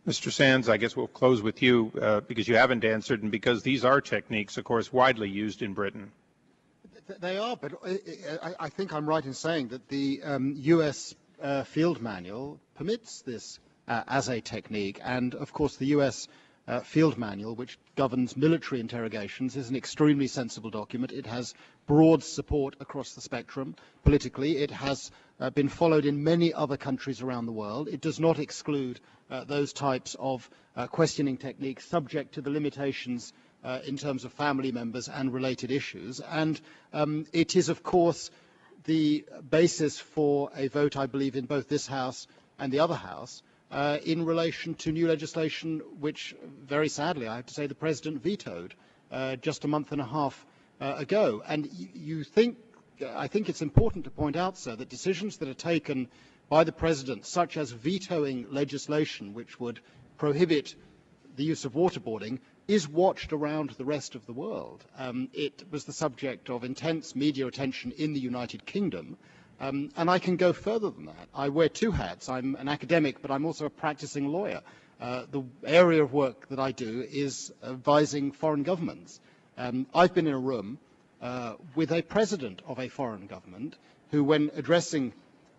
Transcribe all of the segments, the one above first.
Mr. Sands, I guess we'll close with you because you haven't answered and because these are techniques, of course, widely used in Britain. They are, but I think I'm right in saying that the U.S. Field Manual permits this as a technique, and of course the U.S. Field Manual, which governs military interrogations, is an extremely sensible document. It has broad support across the spectrum politically. It has been followed in many other countries around the world. It does not exclude those types of questioning techniques subject to the limitations in terms of family members and related issues. And it is, of course, the basis for a vote, I believe, in both this House and the other House in relation to new legislation which, very sadly, I have to say, the President vetoed just a month and a half ago. And I think it's important to point out, sir, that decisions that are taken by the President, such as vetoing legislation which would prohibit the use of waterboarding, is watched around the rest of the world. It was the subject of intense media attention in the United Kingdom, and I can go further than that. I wear two hats. I'm an academic, but I'm also a practicing lawyer. The area of work that I do is advising foreign governments. I've been in a room with a president of a foreign government who, when addressing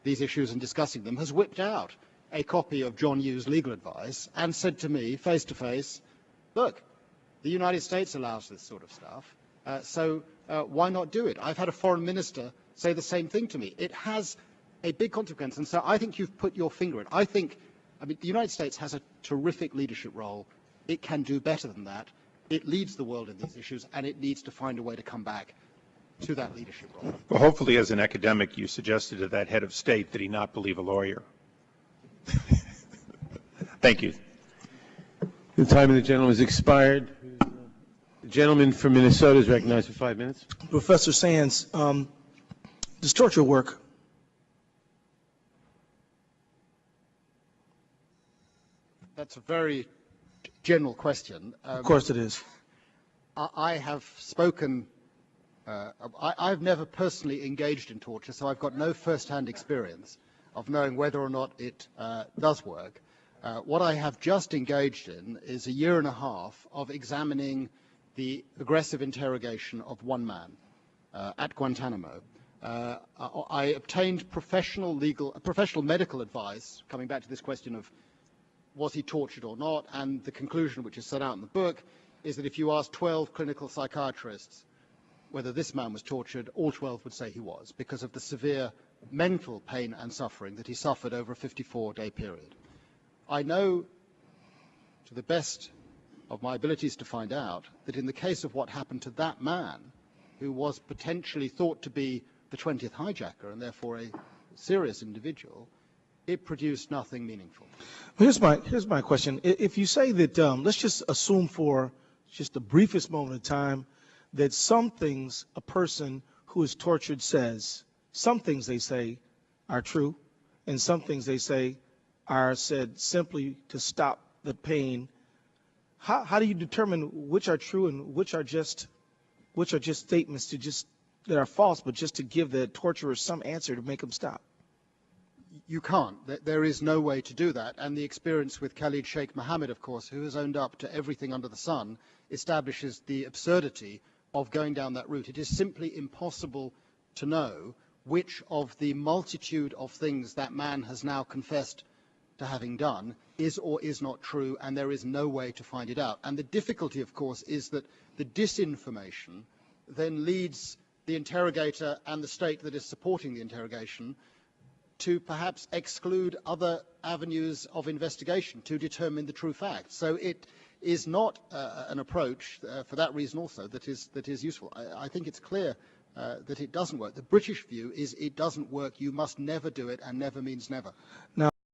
these issues and discussing them, has whipped out a copy of John Yu's legal advice and said to me, face to face, look, the United States allows this sort of stuff, so why not do it? I've had a foreign minister say the same thing to me. It has a big consequence, and so I think you've put your finger in it. The United States has a terrific leadership role. It can do better than that. It leads the world in these issues, and it needs to find a way to come back to that leadership role. Well, hopefully, as an academic, you suggested to that head of state that he not believe a lawyer. Thank you. The time of the gentleman has expired. The gentleman from Minnesota is recognized for 5 minutes. Professor Sands, does torture work? That's a very general question. Of course it is. I have spoken, I've never personally engaged in torture, so I've got no first-hand experience of knowing whether or not it does work. What I have just engaged in is a year and a half of examining the aggressive interrogation of one man at Guantanamo. I obtained professional medical advice, coming back to this question of was he tortured or not, and the conclusion which is set out in the book is that if you ask 12 clinical psychiatrists whether this man was tortured, all 12 would say he was, because of the severe mental pain and suffering that he suffered over a 54-day period. I know, to the best of my abilities to find out, that in the case of what happened to that man, who was potentially thought to be the 20th hijacker and therefore a serious individual, it produced nothing meaningful. Here's my question. If you say that, let's just assume for just the briefest moment of time that some things a person who is tortured says, some things they say are true, and some things they say are said simply to stop the pain. How do you determine which are true and which are just statements that are false, but just to give the torturer some answer to make them stop? You can't. There is no way to do that. And the experience with Khalid Sheikh Mohammed, of course, who has owned up to everything under the sun, establishes the absurdity of going down that route. It is simply impossible to know which of the multitude of things that man has now confessed to having done is or is not true, and there is no way to find it out. And the difficulty, of course, is that the disinformation then leads the interrogator and the state that is supporting the interrogation to perhaps exclude other avenues of investigation to determine the true facts. So it is not an approach, for that reason also, that is useful. I think it's clear that it doesn't work. The British view is it doesn't work. You must never do it, and never means never. Now,